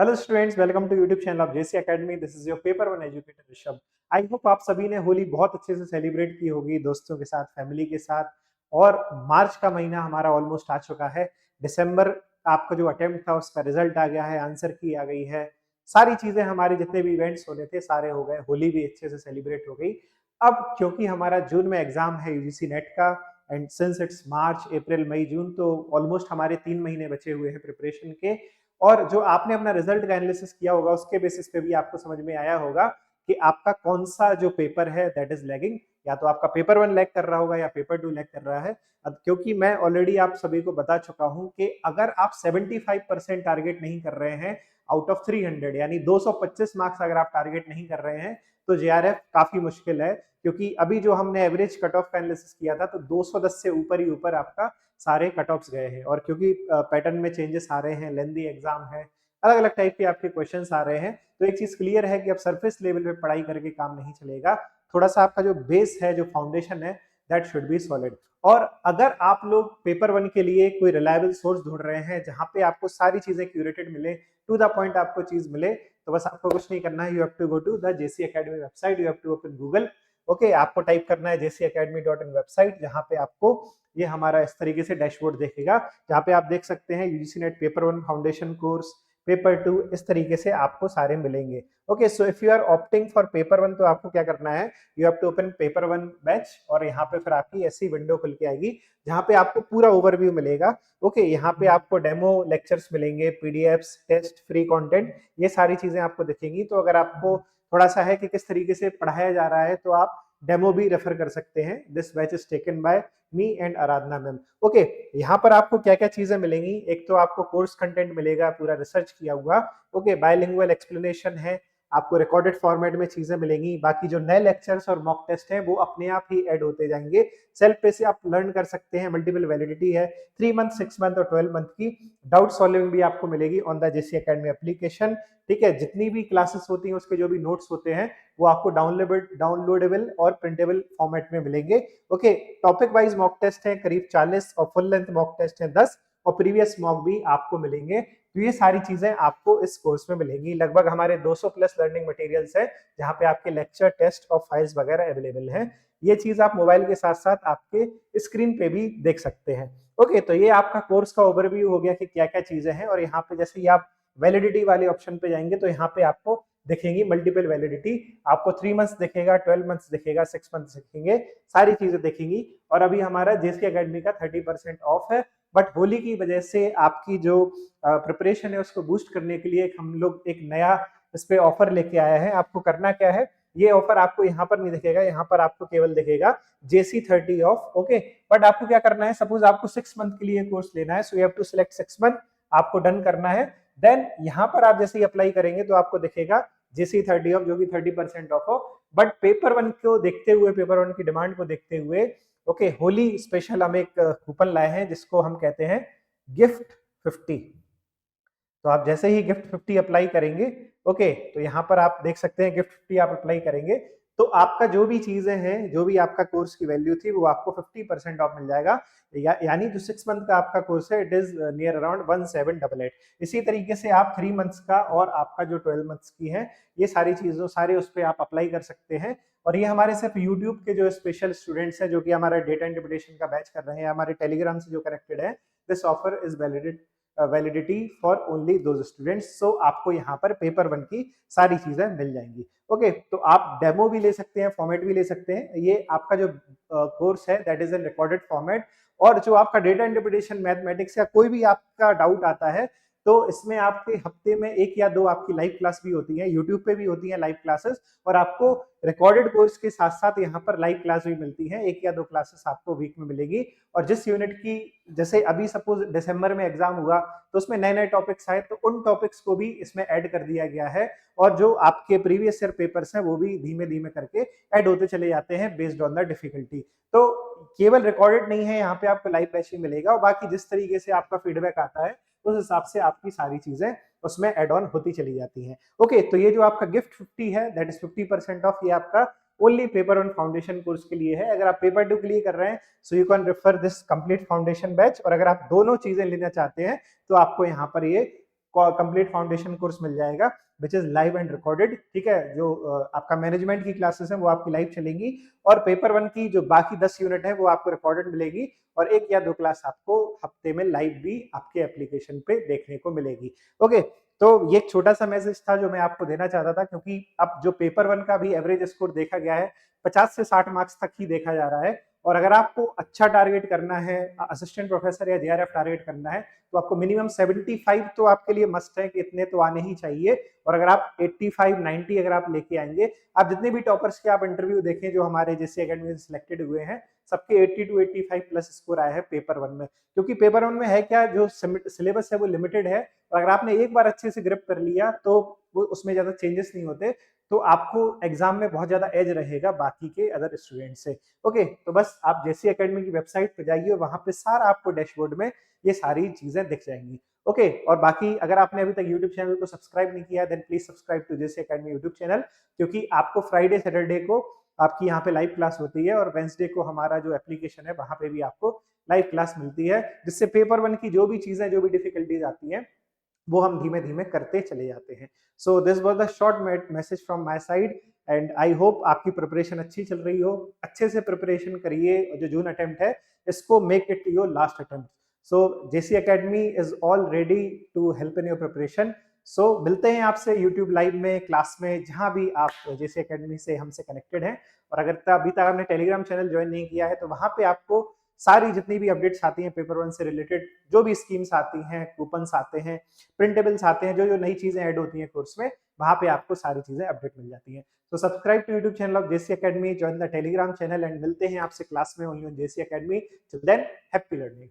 Hello students, welcome to YouTube channel of JC Academy. This is your paper one educator Rishabh. I hope आप सभी ने होली बहुत अच्छे से सेलिब्रेट की होगी, दोस्तों के साथ, फैमिली के साथ। और मार्च का महीना हमारा ऑलमोस्ट आ चुका है। दिसंबर आपका जो अटेम्प्ट था उसका रिजल्ट आ गया है, आंसर की आ गई है, सारी चीजें हमारे जितने भी इवेंट्स होने थे सारे हो गए, होली भी अच्छे से सेलिब्रेट हो गई। अब क्योंकि हमारा जून में एग्जाम है यूजीसी नेट का, एंड सिंस इट्स मार्च अप्रैल मई जून, तो ऑलमोस्ट हमारे 3 महीने बचे हुए हैं प्रिपरेशन के। और जो आपने अपना रिजल्ट का एनालिसिस किया होगा उसके बेसिस पे भी आपको समझ में आया होगा कि आपका कौन सा जो पेपर है दैट इज लैगिंग। या तो आपका पेपर वन लैग कर रहा होगा या पेपर टू लैग कर रहा है। अब क्योंकि मैं ऑलरेडी आप सभी को बता चुका हूं कि अगर आप 75% टारगेट नहीं कर रहे हैं आउट ऑफ 300, यानी 225 मार्क्स अगर आप टारगेट नहीं कर रहे हैं, तो जेआरएफ काफी मुश्किल है। क्योंकि अभी जो हमने एवरेज कट ऑफ का एनालिसिस किया था तो 210 से ऊपर ही ऊपर आपका सारे कट ऑफ्स गए हैं। और क्योंकि पैटर्न में चेंजेस आ रहे हैं, लेंदी एग्जाम है, अलग अलग टाइप के आपके क्वेश्चंस आ रहे हैं, तो एक चीज क्लियर है कि अब सरफेस लेवल पे पढ़ाई करके काम नहीं चलेगा। थोड़ा सा आपका जो बेस है, जो फाउंडेशन है, दैट शुड बी सॉलिड। और अगर आप लोग पेपर वन के लिए कोई रिलायबल सोर्स ढूंढ रहे हैं जहां पे आपको सारी चीजें क्यूरेटेड मिले, टू द पॉइंट आपको चीज मिले, तो बस आपको कुछ नहीं करना है। You have to go to the JC Academy website, you have to open Google. Okay, आपको टाइप करना है jcacademy.in वेबसाइट, जहां पे आपको ये हमारा इस तरीके से डैशबोर्ड देखेगा, जहां पे आप देख सकते हैं UGC NET paper one foundation course, paper two, इस तरीके से आपको सारे मिलेंगे। Okay, so if you are opting for paper one, तो आपको क्या करना है, you have to open paper one batch, और यहाँ पे फिर आपकी ऐसी विंडो खुल के आएगी जहां पे आपको पूरा ओवरव्यू मिलेगा। ओके, यहाँ पे आपको डेमो लेक्चर्स मिलेंगे, पीडीएफ्स, टेस्ट, फ्री कंटेंट, ये सारी चीजें आपको दिखेंगी। तो अगर आपको थोड़ा सा है कि किस तरीके से पढ़ाया जा रहा है, तो आप डेमो भी रेफर कर सकते हैं। This batch is taken by me and Aradhana ma'am. Okay, यहाँ पर आपको क्या क्या चीजें मिलेंगी, एक तो आपको कोर्स कंटेंट मिलेगा पूरा रिसर्च किया हुआ। ओके, बायलिंगुअल एक्सप्लेनेशन है, आपको रिकॉर्डेड फॉर्मेट में चीजें मिलेंगी। बाकी जो नए लेक्चर्स और मॉक टेस्ट हैं वो अपने आप ही ऐड होते जाएंगे। सेल्फ पे से आप लर्न कर सकते हैं, मल्टीपल वैलिडिटी है, 3 मंथ, 6 मंथ और 12 मंथ की। डाउट सॉल्विंग भी आपको मिलेगी on the JC Academy application. ठीक है, जितनी भी क्लासेस होती हैं उसके जो भी नोट्स होते हैं वो आपको डाउनलोडेबल और प्रिंटेबल फॉर्मेट में मिलेंगे। Okay, topic wise mock test है करीब 40, और फुल लेंथ मॉक टेस्ट है 10, और प्रीवियस मॉक भी आपको मिलेंगे। तो ये सारी चीजें आपको इस कोर्स में मिलेंगी। लगभग हमारे 200 प्लस लर्निंग मटेरियल्स है जहां पे आपके लेक्चर, टेस्ट और फाइल्स वगैरह अवेलेबल हैं। ये चीज आप मोबाइल के साथ साथ आपके स्क्रीन पे भी देख सकते हैं। ओके, तो ये आपका कोर्स का ओवरव्यू हो गया कि क्या क्या चीजें हैं। और यहाँ पे जैसे ही आप वैलिडिटी वाले ऑप्शन पे जाएंगे तो यहाँ पे आपको दिखेंगी मल्टीपल वैलिडिटी। आपको 3 मंथ्स दिखेगा, 12 मंथ्स दिखेगा, 6 मंथ्स दिखेंगे, सारी चीजें दिखेंगी। और अभी हमारा जेसी एकेडमी का 30% ऑफ है। बट होली की वजह से आपकी जो प्रिपरेशन है उसको बूस्ट करने के लिए हम लोग एक नया इस पे ऑफर लेके आया है। आपको करना क्या है, ये ऑफर आपको यहाँ पर नहीं दिखेगा, यहाँ पर आपको केवल दिखेगा JC30 ऑफ। ओके, बट आपको क्या करना है, सपोज आपको 6 मंथ के लिए कोर्स लेना है, so you have to select 6 month, आपको डन करना है। देन यहाँ पर आप जैसे ही अप्लाई करेंगे तो आपको दिखेगा JC30 ऑफ, जो कि 30% ऑफ हो। बट पेपर वन को देखते हुए, पेपर वन की डिमांड को देखते हुए, ओके, होली स्पेशल हम एक कूपन लाए हैं जिसको हम कहते हैं गिफ्ट 50। तो आप जैसे ही गिफ्ट 50 अप्लाई करेंगे, ओके, तो यहाँ पर आप देख सकते हैं गिफ्ट 50 आप अप्लाई करेंगे तो आपका जो भी चीजें हैं, जो भी आपका कोर्स की वैल्यू थी, वो आपको 50% ऑफ मिल जाएगा। यानी जो 6 मंथ का आपका कोर्स है, इट इज नियर अराउंड 1788। इसी तरीके से आप 3 मंथ्स का और आपका जो 12 मंथ्स की है, ये सारी चीजों सारे उस पर आप अप्लाई कर सकते हैं। और ये हमारे सिर्फ यूट्यूब के जो स्पेशल स्टूडेंट्स हैं जो कि हमारा डेटा इंटरप्रिटेशन का बैच कर रहे हैं, हमारे टेलीग्राम से जो कनेक्टेड है, this offer is validity for only those students. So आपको यहाँ पर पेपर वन की सारी चीजें मिल जाएंगी। ओके, तो आप डेमो भी ले सकते हैं, फॉर्मेट भी ले सकते हैं। ये आपका जो कोर्स है that is an recorded format. और जो आपका डेटा इंटरप्रिटेशन, मैथमेटिक्स या कोई भी आपका डाउट आता है, तो इसमें आपके हफ्ते में 1 या 2 आपकी लाइव क्लास भी होती है, यूट्यूब पे भी होती है लाइव क्लासेस। और आपको रिकॉर्डेड कोर्स के साथ साथ यहाँ पर लाइव क्लास भी मिलती है, 1 या 2 क्लासेस आपको वीक में मिलेगी। और जिस यूनिट की, जैसे अभी सपोज दिसंबर में एग्जाम हुआ तो उसमें नए नए टॉपिक्स आए, तो उन टॉपिक्स को भी इसमें ऐड कर दिया गया है। और जो आपके प्रीवियस ईयर पेपर्स हैं वो भी धीमे धीमे करके ऐड होते चले जाते हैं बेस्ड ऑन द डिफिकल्टी। तो केवल रिकॉर्डेड नहीं है, यहाँ पे आपको लाइव बैच ही मिलेगा, और बाकी जिस तरीके से आपका फीडबैक आता है उस हिसाब से आपकी सारी चीजें उसमें एड ऑन होती चली जाती हैं। ओके, तो ये जो आपका गिफ्ट 50 है दैट इज 50% ऑफ, ये आपका only paper one foundation course के लिए है। अगर आप पेपर टू के लिए कर रहे हैं so you can refer this complete foundation batch. और अगर आप दोनों चीजें लेना चाहते हैं तो आपको यहाँ पर ये कंप्लीट फाउंडेशन कोर्स मिल जाएगा which is live and recorded, ठीक है। जो आपका मैनेजमेंट की क्लासेस हैं वो आपकी लाइव चलेंगी, और पेपर 1 की जो बाकी 10 यूनिट है वो आपको रिकॉर्डेड मिलेगी, और 1 या 2 क्लास आपको हफ्ते में लाइव भी आपके एप्लीकेशन पे देखने को मिलेगी। ओके, तो ये एक छोटा सा मैसेज था जो मैं आपको देना चाहता था, क्योंकि अब जो पेपर 1 का भी एवरेज स्कोर देखा गया है 50 से 60 मार्क्स तक ही देखा जा रहा है, और अगर आपको अच्छा टारगेट करना है, असिस्टेंट प्रोफेसर या जेआरएफ टारगेट करना है, तो आपको मिनिमम 75 तो आपके लिए मस्ट है कि इतने तो आने ही चाहिए। और अगर आप 85 90 अगर आप लेके आएंगे, आप जितने भी टॉपर्स के आप इंटरव्यू देखें जो हमारे जैसे एकेडमी में सिलेक्टेड हुए हैं, सबके 80 टू 85 प्लस स्कोर आया है पेपर 1 में। क्योंकि पेपर 1 में है क्या, जो सिलेबस है वो लिमिटेड है, और अगर आपने एक बार अच्छे से ग्रिप कर लिया तो वो उसमें ज्यादा चेंजेस नहीं होते, तो आपको एग्जाम में बहुत ज्यादा एज रहेगा बाकी के अदर स्टूडेंट से। ओके, तो बस आप जेसी एकेडमी की वेबसाइट पे जाइए, वहां पे सारा आपको डैशबोर्ड में ये सारी चीजें दिख जाएंगी। ओके, और बाकी अगर आपने अभी तक यूट्यूब चैनल को सब्सक्राइब नहीं किया, then please subscribe to JC Academy YouTube channel, क्योंकि आपको फ्राइडे सैटरडे को आपकी यहाँ पे लाइव क्लास होती है, और वेंसडे को हमारा जो एप्लीकेशन है वहां पे भी आपको लाइव क्लास मिलती है, जिससे पेपर 1 की जो भी चीजें, जो भी डिफिकल्टीज आती हैं, वो हम धीमे धीमे करते चले जाते हैं। So this was the short message from my side, and I hope आपकी प्रिपरेशन अच्छी चल रही हो। अच्छे से प्रिपरेशन करिए, जो जून अटेम्प्ट है इसको make it your last attempt. So JC academy is all ready to help in your preparation. So मिलते हैं आपसे यूट्यूब लाइव में, क्लास में, जहां भी आप जेसी एकेडमी से हमसे कनेक्टेड हैं। और अगर अभी तक आपने टेलीग्राम चैनल ज्वाइन नहीं किया है, तो वहां पे आपको सारी जितनी भी अपडेट्स आती हैं पेपर 1 से रिलेटेड, जो भी स्कीम्स आती हैं, कूपन्स आते हैं, प्रिंटेबल्स आते हैं, जो जो नई चीजें ऐड होती हैं कोर्स में, वहां पे आपको सारी चीजें अपडेट मिल जाती हैं। तो subscribe to YouTube channel of JC Academy, join the Telegram channel, and मिलते हैं आपसे क्लास में only on JC Academy. Till then, happy learning.